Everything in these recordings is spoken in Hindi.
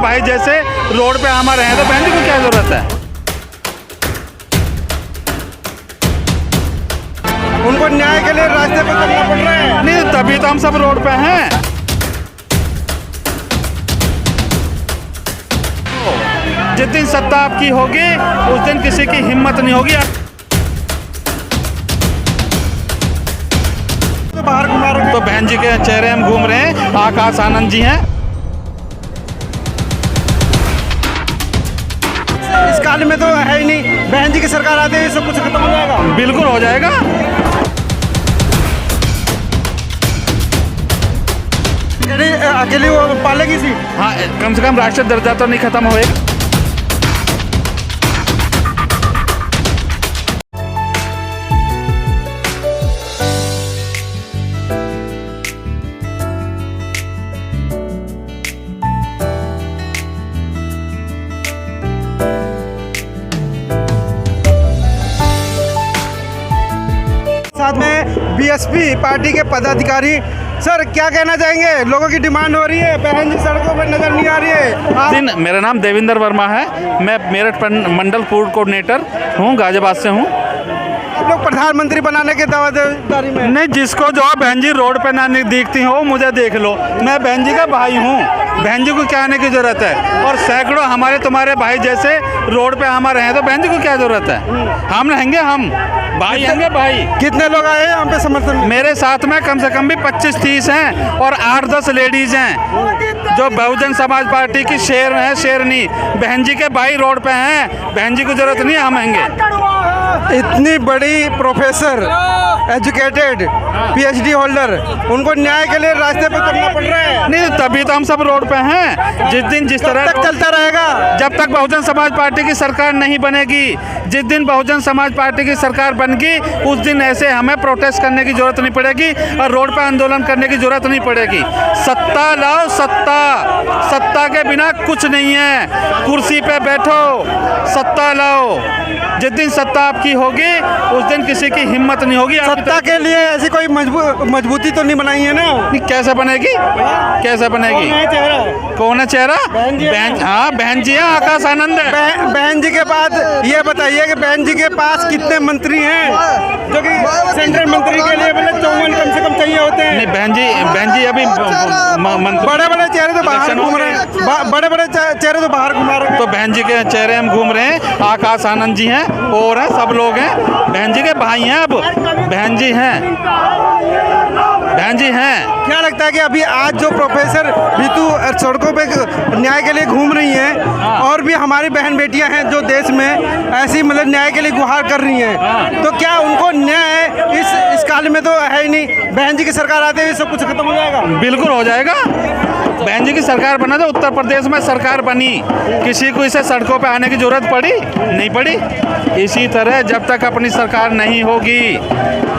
भाई जैसे रोड पे हमारे हैं तो बहन जी को क्या जरूरत है? उनको न्याय के लिए रास्ते पे करना पड़ रहा है। नहीं, तभी तो हम सब रोड पे हैं। जिस दिन सत्ता आपकी होगी उस दिन किसी की हिम्मत नहीं होगी। तो बाहर घुमा रहे तो बहन जी के चेहरे हम घूम रहे हैं। आकाश आनंद जी हैं। इस काल में तो है ही नहीं, बहन जी की सरकार आते ही सब कुछ खत्म हो जाएगा। बिल्कुल हो जाएगा। अकेली वो पालेगी सी। हाँ, कम से कम राष्ट्रीय दर्जा तो नहीं खत्म होएगा। साथ में बीएसपी पार्टी के पदाधिकारी। सर क्या कहना चाहेंगे? लोगों की डिमांड हो रही है, बहन जी सड़कों पर नजर नहीं आ रही है। दिन मेरा नाम देवेंद्र वर्मा है। मैं मेरठ मंडल फूड कोऑर्डिनेटर हूँ, गाजियाबाद से हूँ। आप लोग प्रधानमंत्री बनाने के दावेदारी में? नहीं, जिसको जो बहन जी रोड पे ना दिखती हो मुझे देख लो। मैं बहन जी का भाई हूँ, बहन जी को क्या आने की जरूरत है? और सैकड़ों हमारे तुम्हारे भाई जैसे रोड पे हमारे हैं तो बहन जी को क्या जरूरत है? हम रहेंगे, हम भाई होंगे भाई। कितने लोग आए हैं यहाँ पे समर्थन में? मेरे साथ में कम से कम भी 25-30 हैं और 8-10 लेडीज हैं जो बहुजन समाज पार्टी की शेर है, शेरनी। बहन जी के भाई रोड पे हैं, बहन जी को जरूरत नहीं, हम आएंगे। इतनी बड़ी प्रोफेसर, एजुकेटेड, पीएचडी होल्डर, उनको न्याय के लिए रास्ते पे करना पड़ रहा है। नहीं, तभी तो हम सब रोड पे हैं। जिस दिन जिस तरह तक चलता रहेगा जब तक बहुजन समाज पार्टी की सरकार नहीं बनेगी। जिस दिन बहुजन समाज पार्टी की सरकार बनेगी उस दिन ऐसे हमें प्रोटेस्ट करने की जरूरत नहीं पड़ेगी और रोड पर आंदोलन करने की जरूरत नहीं पड़ेगी। सत्ता लाओ, सत्ता, सत्ता के बिना कुछ नहीं है। कुर्सी पे बैठो, सत्ता लाओ। जिस दिन सत्ता आपकी होगी उस दिन किसी की हिम्मत नहीं होगी। सत्ता के लिए ऐसी कोई मजबूती तो नहीं बनाई है ना? कैसे बनेगी? कैसे बनेगी? कौन है चेहरा? बहन, हाँ बहन जी हैं, आकाश आनंद है। बहन जी के बाद ये बताइए कि बहन जी के पास कितने मंत्री हैं जो कि सेंट्रल मंत्री के लिए मतलब 54 कम से कम चाहिए होते हैं? नहीं, बहन जी अभी बड़े बड़े चेहरे तो बाहर घूम रहे हैं, बड़े बड़े चेहरे तो बाहर घुमा रहे हैं। तो बहन जी के चेहरे हम घूम रहे हैं। आकाश आनंद जी हैं और हैं, सब लोग हैं। बहन जी के भाई हैं, अब बहन जी हैं, बहन जी हैं। क्या लगता है कि अभी आज जो प्रोफेसर ऋतु सड़कों पे न्याय के लिए घूम रही हैं और भी हमारी बहन बेटियां हैं जो देश में ऐसी मतलब न्याय के लिए गुहार कर रही हैं, तो क्या उनको न्याय इस काल में तो है ही नहीं, बहन जी की सरकार आते ही सब कुछ खत्म हो जाएगा? बिल्कुल हो जाएगा। बहन जी की सरकार बना तो उत्तर प्रदेश में सरकार बनी, किसी को इसे सड़कों पे आने की जरूरत पड़ी? नहीं पड़ी। इसी तरह जब तक अपनी सरकार नहीं होगी,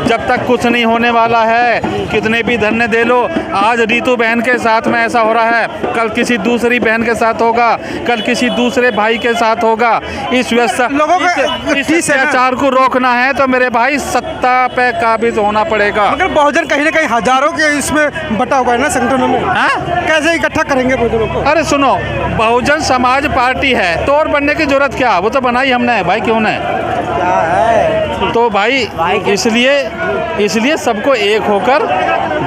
जब तक कुछ नहीं होने वाला है। कितने भी धरने दे लो, आज ऋतु बहन के साथ में ऐसा हो रहा है, कल किसी दूसरी बहन के साथ होगा, कल किसी दूसरे भाई के साथ होगा। इस लोगों का इस अत्याचार को रोकना है तो मेरे भाई सत्ता पे काबिज होना पड़ेगा। मगर बहुजन कहीं ना कहीं हजारों के इसमें बटा हुआ है ना संगठनों में। कैसे इकट्ठा करेंगे बहुजनों को? अरे सुनो, बहुजन समाज पार्टी है तो और बनने की जरूरत क्या? वो तो बनाई हमने है भाई, क्यों ना? क्या है तो भाई इसलिए सबको एक होकर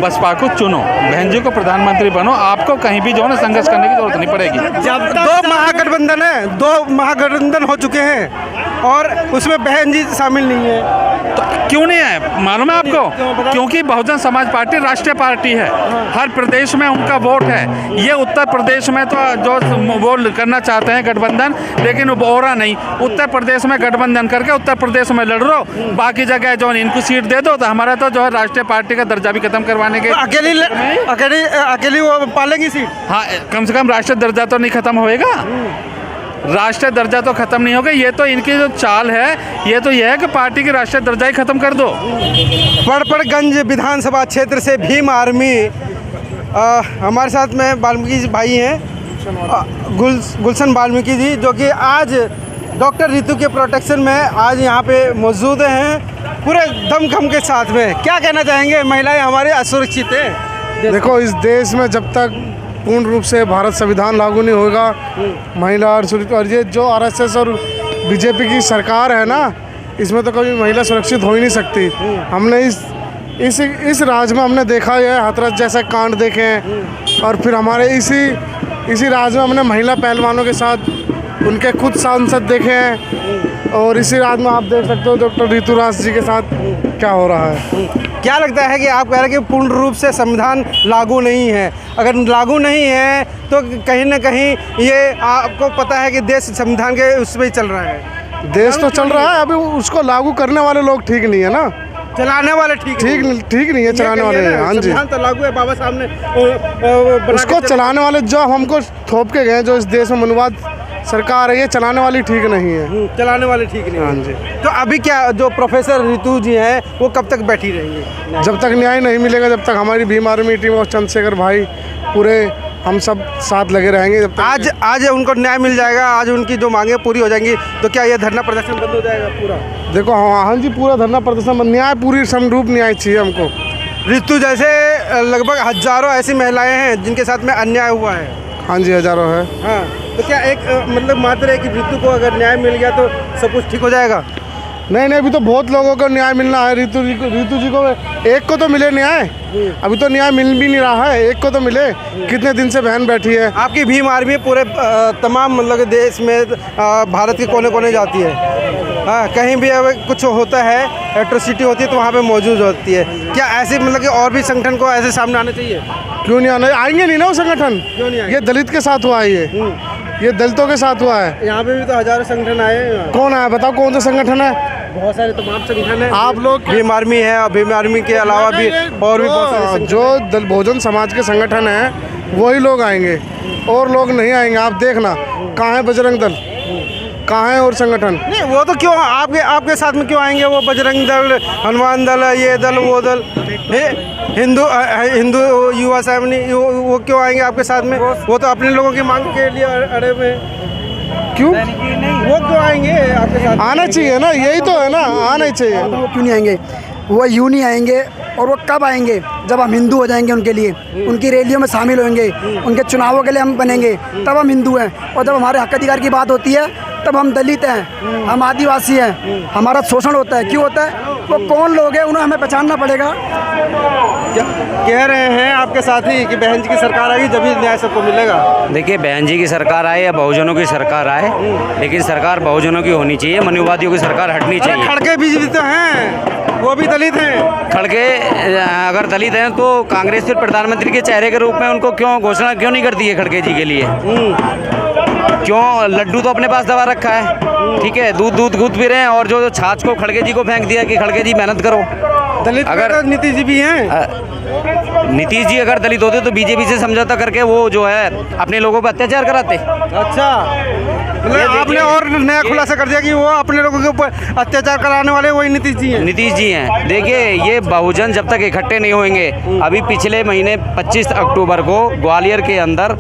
बसपा को चुनो, बहन जी को प्रधानमंत्री बनो। आपको कहीं भी जो है ना संघर्ष करने की जरूरत नहीं पड़ेगी। जब दो महागठबंधन है, 2 महागठबंधन हो चुके हैं और उसमें बहन जी शामिल नहीं है, तो क्यों नहीं है मालूम है आपको? क्योंकि बहुजन समाज पार्टी राष्ट्रीय पार्टी है, हर प्रदेश में उनका वोट है। ये उत्तर प्रदेश में तो जो वो करना चाहते हैं गठबंधन, लेकिन वो हो रहा नहीं। उत्तर प्रदेश में गठबंधन करके उत्तर प्रदेश में लड़ रहा हो, बाकी जगह जो इनको सीट दे दो तो हमारा तो जो है राष्ट्रीय पार्टी का दर्जा भी खत्म करवाने के। अकेली वो पालेगी सीट? हाँ, कम से कम राष्ट्रीय दर्जा तो नहीं खत्म होएगा। राष्ट्रीय दर्जा तो खत्म नहीं होगा। ये तो इनकी जो चाल है ये तो यह है कि पार्टी की राष्ट्रीय दर्जा ही खत्म कर दो। पड़पड़गंज विधानसभा क्षेत्र से भीम आर्मी हमारे साथ में वाल्मीकि भाई हैं, गुलशन वाल्मीकि जी, जो कि आज डॉक्टर ऋतु के प्रोटेक्शन में आज यहाँ पे मौजूद हैं पूरे दमखम के साथ में। क्या कहना चाहेंगे? महिलाएं हमारे असुरक्षित हैं। देखो, इस देश में जब तक पूर्ण रूप से भारत संविधान लागू नहीं होगा, महिला और ये जो आरएसएस और बीजेपी की सरकार है ना, इसमें तो कभी महिला सुरक्षित हो ही नहीं सकती। हमने इस राज्य में हमने देखा है हाथरस जैसे कांड देखे हैं, और फिर हमारे इसी राज्य में हमने महिला पहलवानों के साथ उनके खुद सांसद देखे हैं, और इसी राज्य में आप देख सकते हो डॉक्टर ऋतुराज जी के साथ क्या हो रहा है। क्या लगता है कि आप कह रहे हैं कि पूर्ण रूप से संविधान लागू नहीं है? अगर लागू नहीं है तो कहीं ना कहीं ये आपको पता है कि देश संविधान के उस पर ही चल रहा है। देश तो चल रहा है, अभी उसको लागू करने वाले लोग ठीक नहीं है ना, चलाने वाले ठीक नहीं है चलाने वाले। हाँ जी, संविधान तो लागू है, बाबा साहब ने उसको चलाने वाले जो हमको थोप के गए, जो इस देश में मनुवाद सरकार है, ये चलाने वाली ठीक नहीं है। चलाने वाले ठीक नहीं। हाँ जी। तो अभी क्या जो प्रोफेसर ऋतु जी हैं वो कब तक बैठी रहेंगी? जब तक न्याय नहीं मिलेगा, जब तक हमारी भीम आर्मी टीम और चंद्रशेखर भाई पूरे हम सब साथ लगे रहेंगे, जब तक आज उनको न्याय मिल जाएगा, आज उनकी जो मांगे पूरी हो जाएंगी, तो क्या ये धरना प्रदर्शन बंद हो जाएगा पूरा? देखो हाँ जी, पूरा धरना प्रदर्शन, न्याय पूरी समरूप न्याय चाहिए हमको। ऋतु जैसे लगभग हजारों ऐसी महिलाएं हैं जिनके साथ में अन्याय हुआ है। हाँ जी, हजारों है। हाँ, तो क्या एक मतलब मात्र है कि ऋतु को अगर न्याय मिल गया तो सब कुछ ठीक हो जाएगा? नहीं, अभी तो बहुत लोगों को न्याय मिलना है। ऋतु जी को एक को तो मिले न्याय, अभी तो न्याय मिल भी नहीं रहा है, एक को तो मिले। कितने दिन से बहन बैठी है। आपकी भीम आर्मी पूरे तमाम मतलब देश में भारत के कोने कोने जाती है। हाँ, कहीं भी अगर कुछ होता है, एट्रोसिटी होती है तो वहाँ पे मौजूद होती है। क्या ऐसे मतलब कि और भी संगठन को ऐसे सामने आना चाहिए? क्यों नहीं आना, आएंगे नहीं ना वो संगठन। क्यों नहीं आएंगे? ये दलित के साथ हुआ है, ये दलितों के साथ हुआ है। यहाँ पे भी तो हजारों संगठन आए हैं। कौन आया बताओ, कौन सा संगठन है? बहुत सारे तमाम संगठन है। आप लोग भीम आर्मी है, और भीम आर्मी के अलावा भी और भी बहुत सारे संगठन। जो बहुजन समाज के संगठन हैं वही लोग आएंगे, और लोग नहीं आएंगे। आप देखना कहाँ है बजरंग दल, कहाँ है और संगठन? नहीं, वो तो क्यों आपके साथ में क्यों आएंगे? वो बजरंग दल, हनुमान दल, ये दल वो दल, हिंदू युवा सेनानी, वो क्यों आएंगे आपके साथ में? वो तो अपने लोगों की मांग के लिए अड़े हुए हैं। क्यों वो क्यों आएंगे आपके साथ? आना चाहिए ना, यही तो है ना, आना ही चाहिए। वो क्यों नहीं आएंगे? वो यूँ नहीं आएंगे। और वो कब आएंगे? जब हम हिंदू हो जाएंगे, उनके लिए उनकी रैलियों में शामिल होंगे, उनके चुनावों के लिए हम बनेंगे, तब हम हिंदू हैं। और जब हमारे हक अधिकार की बात होती है तब हम दलित हैं, हम आदिवासी हैं, हमारा शोषण होता है। क्यों होता है? वो कौन लोग हैं, उन्हें हमें पहचानना पड़ेगा। कह रहे हैं आपके साथी कि बहन जी की सरकार आएगी जब ही न्याय सबको मिलेगा। देखिए, बहन जी की सरकार आए या बहुजनों की सरकार आए, लेकिन सरकार बहुजनों की होनी चाहिए, मनुवादियों की सरकार हटनी चाहिए। खड़के बीजेपी तो हैं, वो भी दलित हैं। खड़गे अगर दलित हैं तो कांग्रेस फिर प्रधानमंत्री के चेहरे के रूप में उनको क्यों घोषणा क्यों नहीं करती है खड़गे जी के लिए? क्यों? लड्डू तो अपने पास दबा रखा है, ठीक है, दूध पी रहे हैं, और जो छाछ को खड़गे जी को फेंक दिया कि खड़गे जी मेहनत करो। दलित अगर नीतीश जी भी हैं, नीतीश जी अगर दलित होते तो बीजेपी से समझौता करके वो जो है अपने लोगों पर अत्याचार कराते। अच्छा, मतलब आपने और नया खुलासा कर दिया कि वो अपने लोगों के ऊपर अत्याचार कराने वाले वही नीतीश जी हैं। नीतीश जी हैं। देखिए, ये बहुजन जब तक इकट्ठे नहीं होंगे, अभी पिछले महीने 25 अक्टूबर को ग्वालियर के अंदर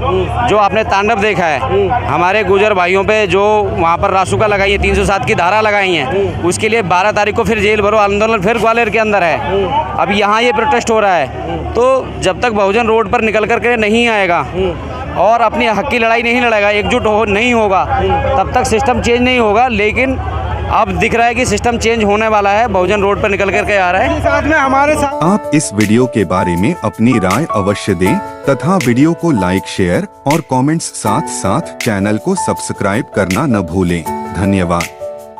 जो आपने तांडव देखा है, हमारे गुर्जर भाइयों पे जो वहाँ पर रासुका लगाई है, 307 की धारा लगाई हैं, उसके लिए 12 तारीख को फिर जेल भरो आंदोलन फिर ग्वालियर के अंदर है। अब यहाँ ये प्रोटेस्ट हो रहा है। तो जब तक बहुजन रोड पर निकल करके नहीं आएगा और अपनी हक की लड़ाई नहीं लड़ेगा, एकजुट नहीं होगा, तब तक सिस्टम चेंज नहीं होगा। लेकिन अब दिख रहा है कि सिस्टम चेंज होने वाला है, बहुजन रोड पर निकल करके आ रहा है। साथ में हमारे साथ आप इस वीडियो के बारे में अपनी राय अवश्य दें तथा वीडियो को लाइक, शेयर और कमेंट्स साथ साथ चैनल को सब्सक्राइब करना न भूलें। धन्यवाद।